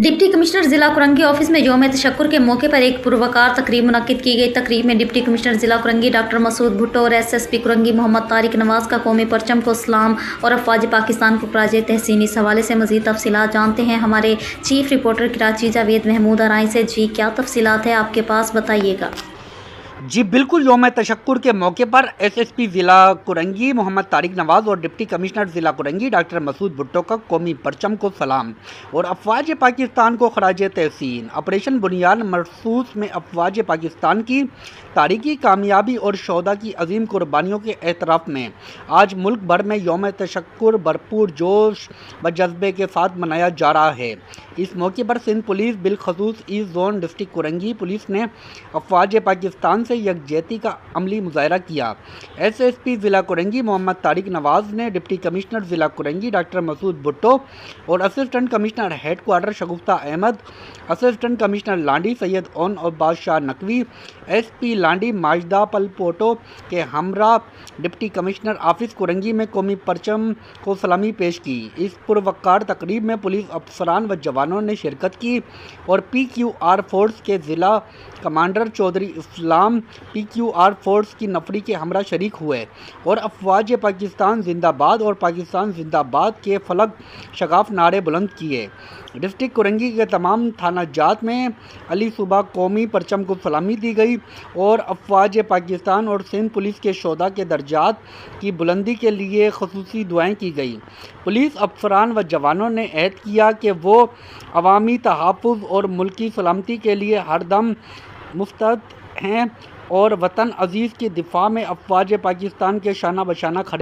Deputy commissioner जिला Korangi office में यौम तशक्कुर के मौके पर एक पुरवकार तकरीब मुनक्किद की गई। तकरीब में डिप्टी कमिश्नर जिला कुरंगी डॉक्टर मसूद भुट्टो और एसएसपी कुरंगी मोहम्मद तारिक नवाज का कौमी परचम को सलाम और अफवाज पाकिस्तान को खराज तहसीन। इस हवाले से मज़ीद तफसीलात जानते हैं हमारे चीफ रिपोर्टर कराची जावेद महमूद आराई से। जी, क्या तफसीलात है आपके पास, बताइएगा। जी बिल्कुल, यौम तशक्कुर के मौके पर एसएसपी ज़िला कुरंगी मोहम्मद तारिक नवाज़ और डिप्टी कमिश्नर ज़िला कुरंगी डॉक्टर मसूद भुट्टो का कौमी परचम को सलाम और अफवाज पाकिस्तान को खराज तहसीन। ऑपरेशन बुनियाद मरसूस में अफवाज पाकिस्तान की तारीखी कामयाबी और शोहदा की अजीम कुर्बानियों के एतराफ़ में आज मुल्क भर में यौम तशक्कुर भरपूर जोश व जज्बे के साथ मनाया जा रहा है। इस मौके पर सिंध पुलिस बिलखसूस east zone district Korangi police ने अफवाज पाकिस्तान से यकजहती का अमली मुजाहरा किया। एसएसपी ज़िला कुरंगी मोहम्मद तारिक नवाज़ ने डिप्टी कमिश्नर ज़िला कुरंगी डॉक्टर मसूद भुट्टो और assistant commissioner headquarter Shagufta Ahmed, assistant commissioner Landhi Syed Aun और बादशाह नकवी, एसपी लांडी माजदा पलपोटो के हमरा डिप्टी कमिश्नर ऑफिस कुरंगी में कौमी परचम को सलामी पेश की। इस पुरवकार तकरीब में पुलिस अफसरान व जवानों ने शिरकत की और PQR फोर्स के ज़िला कमांडर चौधरी इस्लाम PQR फोर्स की नफरी के हमरा शरीक हुए और अफवाज पाकिस्तान जिंदाबाद और पाकिस्तान जिंदाबाद के फलक शगाफ नारे बुलंद किए। डिस्ट्रिक्ट कुरंगी के तमाम थाना जात में अली सुबह कौमी परचम को सलामी दी गई और अफवाज पाकिस्तान और सिंध पुलिस के शोधा के दर्जात की बुलंदी के लिए खसूसी दुआएं की गई। पुलिस अफसरान व जवानों ने अहद किया कि वो अवामी तहफ़्फ़ुज़ और मुल्की सलामती के लिए हरदम मुस्तैद हैं और वतन अजीज़ के दिफा में अफवाज पाकिस्तान के शाना बशाना खड़े